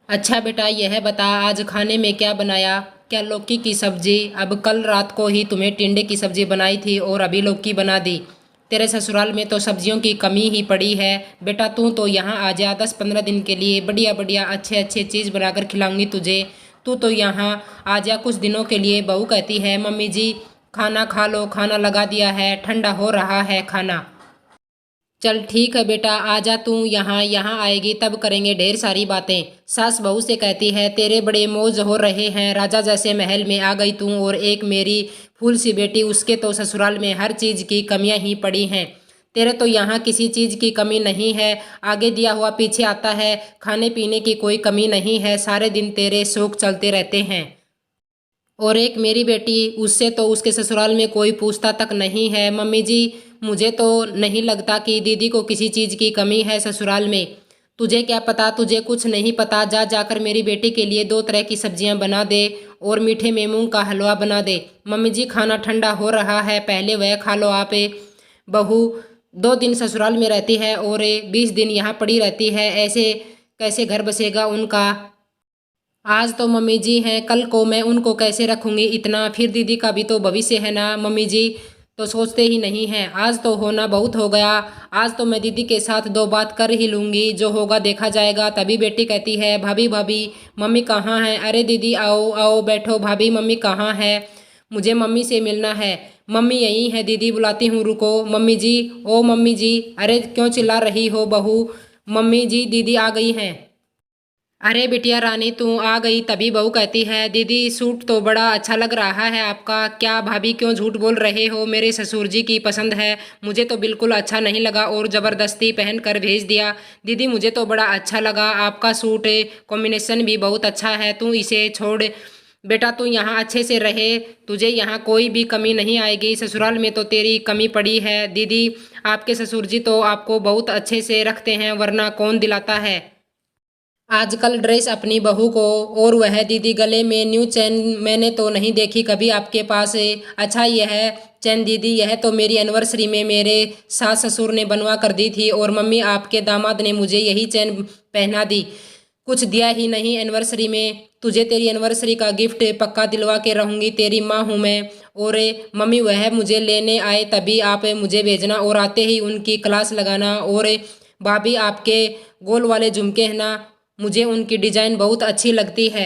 अच्छा बेटा यह बता आज खाने में क्या बनाया। क्या लौकी की सब्जी। अब कल रात को ही तुम्हें टिंडे की सब्जी बनाई थी और अभी लौकी बना दी। तेरे ससुराल में तो सब्जियों की कमी ही पड़ी है। बेटा तू तो यहाँ आ जा 10-15 दिन के लिए, बढ़िया बढ़िया अच्छे अच्छे चीज़ बनाकर खिलाऊंगी तुझे। तू तो यहाँ आ जा कुछ दिनों के लिए। बहू कहती है मम्मी जी खाना खा लो, खाना लगा दिया है, ठंडा हो रहा है खाना। चल ठीक है बेटा आजा तू यहाँ, यहाँ आएगी तब करेंगे ढेर सारी बातें। सास बहू से कहती है तेरे बड़े मौज हो रहे हैं, राजा जैसे महल में आ गई तू और एक मेरी फूल सी बेटी, उसके तो ससुराल में हर चीज़ की कमियां ही पड़ी हैं। तेरे तो यहाँ किसी चीज़ की कमी नहीं है, आगे दिया हुआ पीछे आता है, खाने पीने की कोई कमी नहीं है, सारे दिन तेरे शौक चलते रहते हैं। और एक मेरी बेटी, उससे तो उसके ससुराल में कोई पूछता तक नहीं है। मम्मी जी मुझे तो नहीं लगता कि दीदी को किसी चीज़ की कमी है ससुराल में। तुझे क्या पता, तुझे कुछ नहीं पता। जा जाकर मेरी बेटी के लिए 2 तरह की सब्जियां बना दे और मीठे में मूंग का हलवा बना दे। मम्मी जी खाना ठंडा हो रहा है, पहले वह खा लो आप। बहू 2 दिन ससुराल में रहती है और 20 दिन यहाँ पड़ी रहती है, ऐसे कैसे घर बसेगा उनका। आज तो मम्मी जी हैं, कल को मैं उनको कैसे रखूंगी इतना, फिर दीदी का भी तो भविष्य है ना। मम्मी जी तो सोचते ही नहीं हैं। आज तो होना बहुत हो गया, आज तो मैं दीदी के साथ 2 बात कर ही लूंगी, जो होगा देखा जाएगा। तभी बेटी कहती है भाभी भाभी मम्मी कहाँ है। अरे दीदी आओ आओ बैठो। भाभी मम्मी कहाँ है, मुझे मम्मी से मिलना है। मम्मी यहीं है दीदी, बुलाती हूँ रुको। मम्मी जी ओ मम्मी जी। अरे क्यों चिल्ला रही हो बहू। मम्मी जी दीदी आ गई हैं। अरे बिटिया रानी तू आ गई। तभी बहू कहती है दीदी सूट तो बड़ा अच्छा लग रहा है आपका। क्या भाभी क्यों झूठ बोल रहे हो, मेरे ससुर जी की पसंद है, मुझे तो बिल्कुल अच्छा नहीं लगा और ज़बरदस्ती पहन कर भेज दिया। दीदी मुझे तो बड़ा अच्छा लगा आपका सूट, कॉम्बिनेशन भी बहुत अच्छा है, तू इसे छोड़। बेटा तू यहाँ अच्छे से रहे, तुझे यहाँ कोई भी कमी नहीं आएगी। ससुराल में तो तेरी कमी पड़ी है दीदी, आपके ससुर जी तो आपको बहुत अच्छे से रखते हैं, वरना कौन दिलाता है आजकल ड्रेस अपनी बहू को। और वह दीदी गले में न्यू चैन मैंने तो नहीं देखी कभी आपके पास। अच्छा यह है चैन दीदी, यह तो मेरी एनिवर्सरी में मेरे सास ससुर ने बनवा कर दी थी और मम्मी आपके दामाद ने मुझे यही चैन पहना दी, कुछ दिया ही नहीं एनिवर्सरी में। तुझे तेरी एनिवर्सरी का गिफ्ट पक्का दिलवा के रहूंगी, तेरी माँ हूँ मैं। और मम्मी वह मुझे लेने आए तभी आप मुझे भेजना और आते ही उनकी क्लास लगाना। और भाभी आपके गोल वाले झुमके हैं ना, मुझे उनकी डिजाइन बहुत अच्छी लगती है,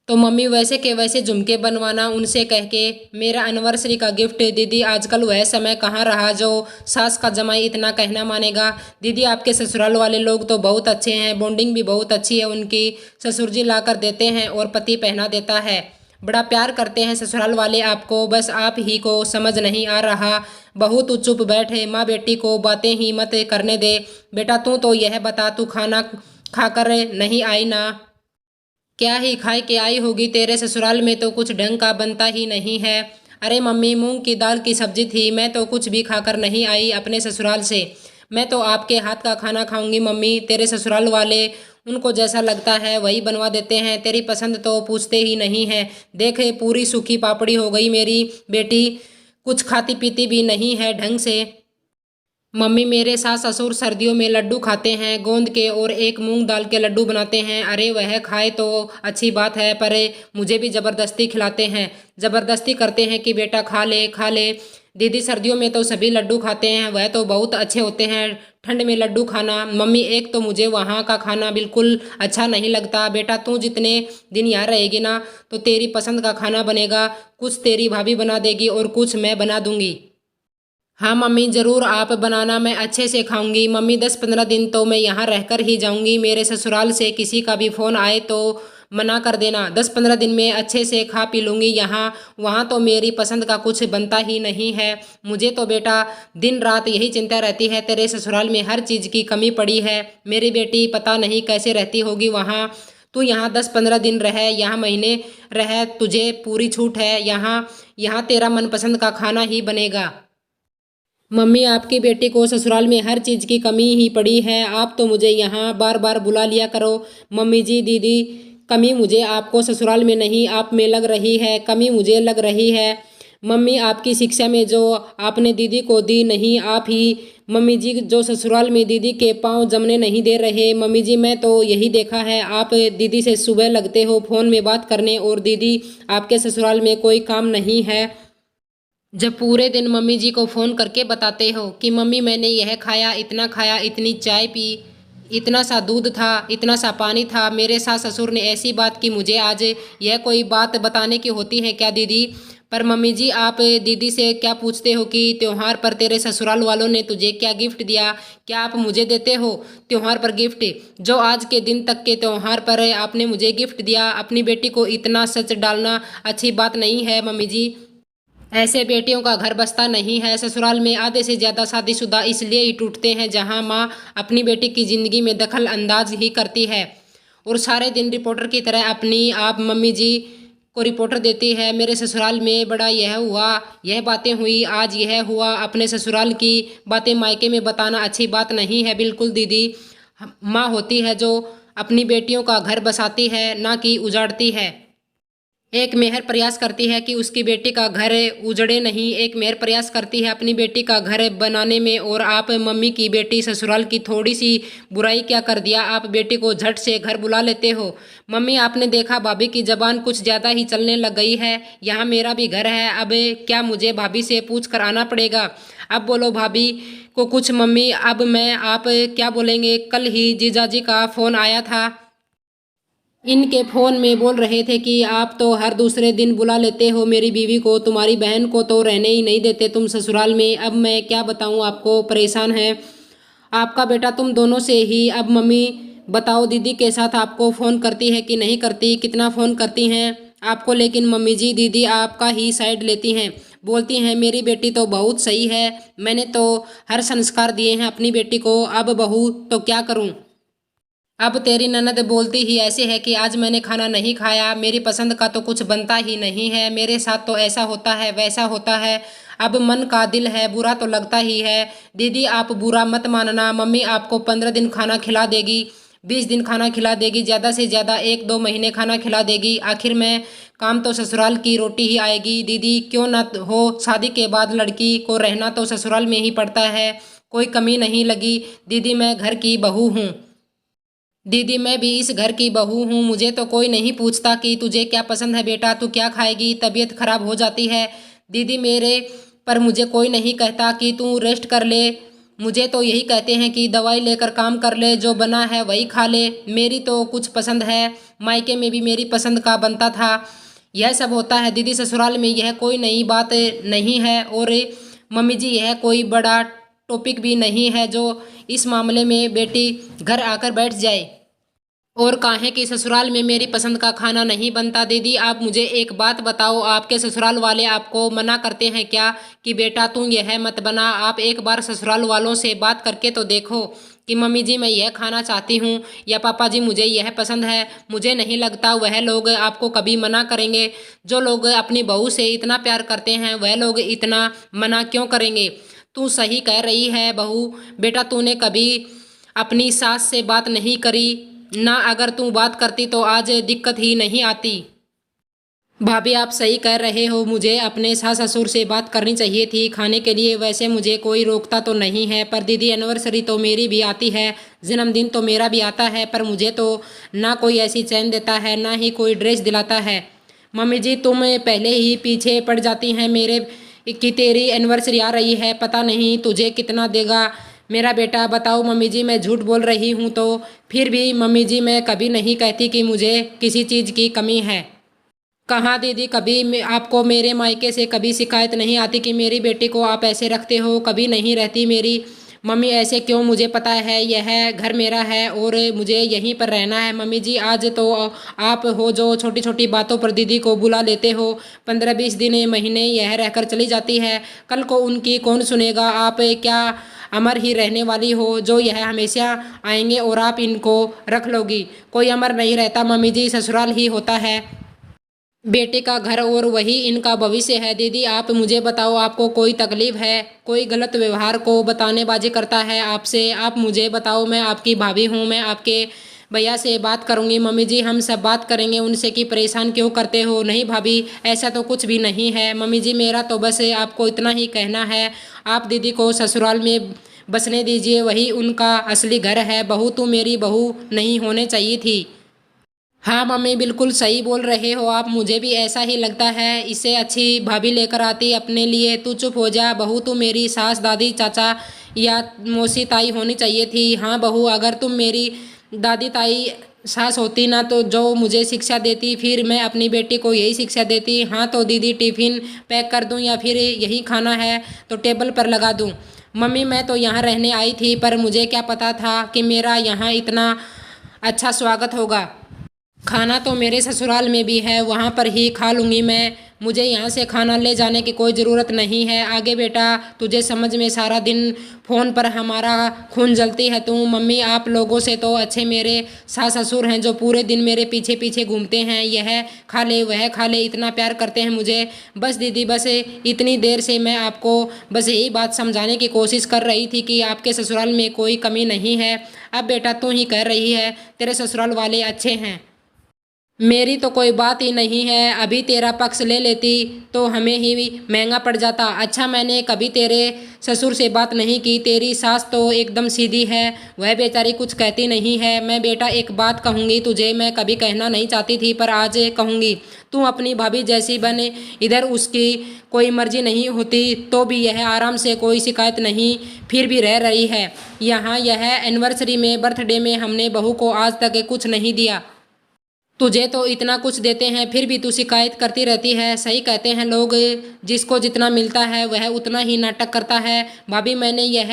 तो मम्मी वैसे के वैसे झुमके बनवाना उनसे कह के। मेरा एनिवर्सरी का गिफ्ट दीदी, आजकल वह समय कहाँ रहा जो सास का जमाई इतना कहना मानेगा। दीदी आपके ससुराल वाले लोग तो बहुत अच्छे हैं, बॉन्डिंग भी बहुत अच्छी है उनकी, ससुर जी ला कर देते हैं और पति पहना देता है, बड़ा प्यार करते हैं ससुराल वाले आपको, बस आप ही को समझ नहीं आ रहा। बहू तू चुप बैठे, माँ बेटी को बातें ही मत करने दे। बेटा तू तो यह बता तू खाना खाकर नहीं आई ना। क्या ही खाए के आई होगी, तेरे ससुराल में तो कुछ ढंग का बनता ही नहीं है। अरे मम्मी मूंग की दाल की सब्जी थी, मैं तो कुछ भी खाकर नहीं आई अपने ससुराल से। मैं तो आपके हाथ का खाना खाऊंगी मम्मी, तेरे ससुराल वाले उनको जैसा लगता है वही बनवा देते हैं, तेरी पसंद तो पूछते ही नहीं है। देखे पूरी सूखी पापड़ी हो गई मेरी बेटी, कुछ खाती पीती भी नहीं है ढंग से। मम्मी मेरे सास ससुर सर्दियों में लड्डू खाते हैं गोंद के और एक मूंग दाल के लड्डू बनाते हैं। अरे वह खाए तो अच्छी बात है, पर मुझे भी ज़बरदस्ती खिलाते हैं, ज़बरदस्ती करते हैं कि बेटा खा ले खा ले। दीदी सर्दियों में तो सभी लड्डू खाते हैं, वह तो बहुत अच्छे होते हैं, ठंड में लड्डू खाना। मम्मी एक तो मुझे वहाँ का खाना बिल्कुल अच्छा नहीं लगता। बेटा तू जितने दिन यहाँ रहेगी ना तो तेरी पसंद का खाना बनेगा, कुछ तेरी भाभी बना देगी और कुछ मैं बना दूंगी। हाँ मम्मी ज़रूर आप बनाना, मैं अच्छे से खाऊंगी। मम्मी 10-15 दिन तो मैं यहाँ रहकर ही जाऊंगी, मेरे ससुराल से किसी का भी फ़ोन आए तो मना कर देना। 10-15 दिन में अच्छे से खा पी लूँगी यहाँ, वहाँ तो मेरी पसंद का कुछ बनता ही नहीं है। मुझे तो बेटा दिन रात यही चिंता रहती है, तेरे ससुराल में हर चीज़ की कमी पड़ी है। मेरी बेटी पता नहीं कैसे रहती होगी वहाँ। तू यहाँ 10-15 दिन रह, यहाँ महीने रह, तुझे पूरी छूट है यहाँ, यहाँ तेरा मनपसंद का खाना ही बनेगा। मम्मी आपकी बेटी को ससुराल में हर चीज़ की कमी ही पड़ी है, आप तो मुझे यहाँ बार बार बुला लिया करो। मम्मी जी दीदी कमी मुझे आपको ससुराल में नहीं आप में लग रही है, कमी मुझे लग रही है। मम्मी आपकी शिक्षा में जो आपने दीदी को दी नहीं आप ही मम्मी जी जो ससुराल में दीदी के पाँव जमने नहीं दे रहे। मम्मी जी मैं तो यही देखा है आप दीदी से सुबह लगते हो फ़ोन में बात करने और दीदी आपके ससुराल में कोई काम नहीं है। जब पूरे दिन मम्मी जी को फ़ोन करके बताते हो कि मम्मी मैंने यह खाया, इतनी चाय पी, इतना सा दूध था, इतना सा पानी था, मेरे सास ससुर ने ऐसी बात की मुझे आज यह कोई बात बताने की होती है क्या दीदी? पर मम्मी जी आप दीदी से क्या पूछते हो कि त्योहार पर तेरे ससुराल वालों ने तुझे क्या गिफ्ट दिया, क्या आप मुझे देते हो त्योहार पर गिफ्ट? जो आज के दिन तक के त्योहार पर आपने मुझे गिफ्ट दिया, अपनी बेटी को इतना सच डालना अच्छी बात नहीं है मम्मी जी। ऐसे बेटियों का घर बसता नहीं है। ससुराल में आधे से ज़्यादा शादीशुदा इसलिए ही टूटते हैं जहां माँ अपनी बेटी की ज़िंदगी में दखल अंदाज ही करती है और सारे दिन रिपोर्टर की तरह अपनी आप मम्मी जी को रिपोर्टर देती है। मेरे ससुराल में बड़ा यह हुआ, यह बातें हुई, आज यह हुआ। अपने ससुराल की बातें मायके में बताना अच्छी बात नहीं है बिल्कुल दीदी। माँ होती है जो अपनी बेटियों का घर बसाती है, ना कि उजाड़ती है। एक मेहर प्रयास करती है कि उसकी बेटी का घर उजड़े नहीं, एक मेहर प्रयास करती है अपनी बेटी का घर बनाने में। और आप मम्मी की बेटी ससुराल की थोड़ी सी बुराई क्या कर दिया, आप बेटी को झट से घर बुला लेते हो। मम्मी आपने देखा भाभी की जबान कुछ ज़्यादा ही चलने लग गई है। यहाँ मेरा भी घर है, अब क्या मुझे भाभी से पूछ कर आना पड़ेगा? अब बोलो भाभी को कुछ मम्मी। अब मैं आप क्या बोलेंगे? कल ही जीजाजी का फ़ोन आया था, इनके फ़ोन में बोल रहे थे कि आप तो हर दूसरे दिन बुला लेते हो मेरी बीवी को, तुम्हारी बहन को तो रहने ही नहीं देते तुम ससुराल में। अब मैं क्या बताऊं आपको, परेशान है आपका बेटा तुम दोनों से ही। अब मम्मी बताओ दीदी के साथ आपको फ़ोन करती है कि नहीं करती, कितना फ़ोन करती हैं आपको? लेकिन मम्मी जी दीदी आपका ही साइड लेती हैं, बोलती हैं मेरी बेटी तो बहुत सही है, मैंने तो हर संस्कार दिए हैं अपनी बेटी को, अब बहू तो क्या करूँ? अब तेरी ननद बोलती ही ऐसे है कि आज मैंने खाना नहीं खाया, मेरी पसंद का तो कुछ बनता ही नहीं है, मेरे साथ तो ऐसा होता है वैसा होता है। अब मन का दिल है, बुरा तो लगता ही है। दीदी आप बुरा मत मानना, मम्मी आपको 15 दिन खाना खिला देगी, 20 दिन खाना खिला देगी, ज़्यादा से ज़्यादा 1-2 महीने खाना खिला देगी। आखिर में काम तो ससुराल की रोटी ही आएगी दीदी, क्यों ना हो। शादी के बाद लड़की को रहना तो ससुराल में ही पड़ता है, कोई कमी नहीं लगी। दीदी मैं घर की बहू हूँ, दीदी मैं भी इस घर की बहू हूँ, मुझे तो कोई नहीं पूछता कि तुझे क्या पसंद है बेटा, तू क्या खाएगी, तबीयत खराब हो जाती है दीदी मेरे, पर मुझे कोई नहीं कहता कि तू रेस्ट कर ले। मुझे तो यही कहते हैं कि दवाई लेकर काम कर ले, जो बना है वही खा ले। मेरी तो कुछ पसंद है, मायके में भी मेरी पसंद का बनता था। यह सब होता है दीदी ससुराल में, यह कोई नई बात नहीं है। और मम्मी जी यह कोई बड़ा टॉपिक भी नहीं है जो इस मामले में बेटी घर आकर बैठ जाए और काहे कि ससुराल में मेरी पसंद का खाना नहीं बनता। दीदी आप मुझे एक बात बताओ, आपके ससुराल वाले आपको मना करते हैं क्या कि बेटा तू यह मत बना? आप एक बार ससुराल वालों से बात करके तो देखो कि मम्मी जी मैं यह खाना चाहती हूँ, या पापा जी मुझे यह पसंद है। मुझे नहीं लगता वह लोग आपको कभी मना करेंगे। जो लोग अपनी बहू से इतना प्यार करते हैं वह लोग इतना मना क्यों करेंगे? तू सही कह रही है बहू, बेटा तूने कभी अपनी सास से बात नहीं करी ना, अगर तू बात करती तो आज दिक्कत ही नहीं आती। भाभी आप सही कह रहे हो, मुझे अपने सास ससुर से बात करनी चाहिए थी खाने के लिए। वैसे मुझे कोई रोकता तो नहीं है, पर दीदी एनिवर्सरी तो मेरी भी आती है, जन्मदिन तो मेरा भी आता है, पर मुझे तो ना कोई ऐसी चैन देता है ना ही कोई ड्रेस दिलाता है। मम्मी जी तुम पहले ही पीछे पड़ जाती हैं मेरे कि तेरी एनिवर्सरी आ रही है, पता नहीं तुझे कितना देगा मेरा बेटा। बताओ मम्मी जी मैं झूठ बोल रही हूँ तो? फिर भी मम्मी जी मैं कभी नहीं कहती कि मुझे किसी चीज़ की कमी है। कहाँ दीदी, कभी आपको मेरे मायके से कभी शिकायत नहीं आती कि मेरी बेटी को आप ऐसे रखते हो? कभी नहीं रहती मेरी मम्मी ऐसे क्यों? मुझे पता है यह घर मेरा है और मुझे यहीं पर रहना है। मम्मी जी आज तो आप हो जो छोटी छोटी बातों पर दीदी को बुला लेते हो, 15-20 दिन महीने यह रहकर चली जाती है, कल को उनकी कौन सुनेगा? आप क्या अमर ही रहने वाली हो जो यह हमेशा आएंगे और आप इनको रख लोगी? कोई अमर नहीं रहता मम्मी जी, ससुराल ही होता है बेटे का घर और वही इनका भविष्य है। दीदी आप मुझे बताओ, आपको कोई तकलीफ है? कोई गलत व्यवहार को बताने बाजी करता है आपसे? आप मुझे बताओ, मैं आपकी भाभी हूँ, मैं आपके भैया से बात करूँगी। मम्मी जी हम सब बात करेंगे उनसे कि परेशान क्यों करते हो। नहीं भाभी ऐसा तो कुछ भी नहीं है। मम्मी जी मेरा तो बस आपको इतना ही कहना है, आप दीदी को ससुराल में बसने दीजिए, वही उनका असली घर है। बहू तो मेरी बहू नहीं होने चाहिए थी। हाँ मम्मी बिल्कुल सही बोल रहे हो आप, मुझे भी ऐसा ही लगता है। इससे अच्छी भाभी लेकर आती अपने लिए। तू चुप हो जा। बहू तो मेरी सास दादी चाचा या मौसी ताई होनी चाहिए थी। हाँ बहू अगर तुम मेरी दादी ताई सास होती ना तो जो मुझे शिक्षा देती फिर मैं अपनी बेटी को यही शिक्षा देती। हाँ तो दीदी टिफ़िन पैक कर दूँ या फिर यही खाना है तो टेबल पर लगा दूँ। मम्मी मैं तो यहाँ रहने आई थी पर मुझे क्या पता था कि मेरा यहाँ इतना अच्छा स्वागत होगा। खाना तो मेरे ससुराल में भी है, वहाँ पर ही खा लूँगी मैं। मुझे यहाँ से खाना ले जाने की कोई ज़रूरत नहीं है। आगे बेटा तुझे समझ में सारा दिन फ़ोन पर हमारा खून जलती है तू। मम्मी आप लोगों से तो अच्छे मेरे सास ससुर हैं जो पूरे दिन मेरे पीछे पीछे घूमते हैं। यह खा ले वह खा ले, इतना प्यार करते हैं मुझे। बस दीदी बस इतनी देर से मैं आपको बस यही बात समझाने की कोशिश कर रही थी कि आपके ससुराल में कोई कमी नहीं है। अब बेटा तू ही कह रही है तेरे ससुराल वाले अच्छे हैं। मेरी तो कोई बात ही नहीं है। अभी तेरा पक्ष ले लेती तो हमें ही महंगा पड़ जाता। अच्छा मैंने कभी तेरे ससुर से बात नहीं की। तेरी सास तो एकदम सीधी है, वह बेचारी कुछ कहती नहीं है। मैं बेटा एक बात कहूँगी तुझे, मैं कभी कहना नहीं चाहती थी पर आज कहूँगी। तू अपनी भाभी जैसी बने, इधर उसकी कोई मर्जी नहीं होती तो भी यह आराम से कोई शिकायत नहीं फिर भी रह रही है यहाँ। यह एनिवर्सरी में बर्थडे में हमने बहू को आज तक कुछ नहीं दिया। तुझे तो इतना कुछ देते हैं फिर भी तू शिकायत करती रहती है। सही कहते हैं लोग, जिसको जितना मिलता है वह उतना ही नाटक करता है। भाभी मैंने यह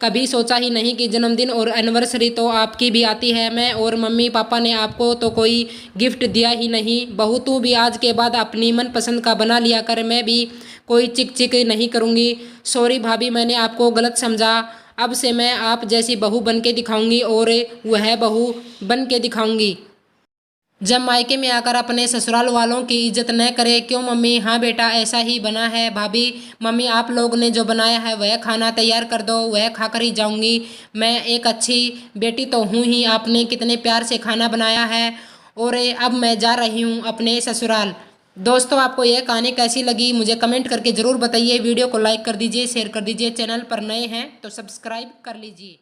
कभी सोचा ही नहीं कि जन्मदिन और एनिवर्सरी तो आपकी भी आती है। मैं और मम्मी पापा ने आपको तो कोई गिफ्ट दिया ही नहीं। बहू तू भी आज के बाद अपनी मनपसंद का बना लिया कर, मैं भी कोई चिक चिक नहीं करूँगी। सॉरी भाभी मैंने आपको गलत समझा। अब से मैं आप जैसी बहू बन के दिखाऊँगी और वह बहू बन के दिखाऊँगी। जब मायके में आकर अपने ससुराल वालों की इज्जत न करे क्यों मम्मी। हाँ बेटा ऐसा ही बना है। भाभी मम्मी आप लोग ने जो बनाया है वह खाना तैयार कर दो, वह खाकर ही जाऊंगी। मैं एक अच्छी बेटी तो हूँ ही, आपने कितने प्यार से खाना बनाया है। और अब मैं जा रही हूँ अपने ससुराल। दोस्तों आपको यह कहानी कैसी लगी मुझे कमेंट करके ज़रूर बताइए। वीडियो को लाइक कर दीजिए, शेयर कर दीजिए। चैनल पर नए हैं तो सब्सक्राइब कर लीजिए।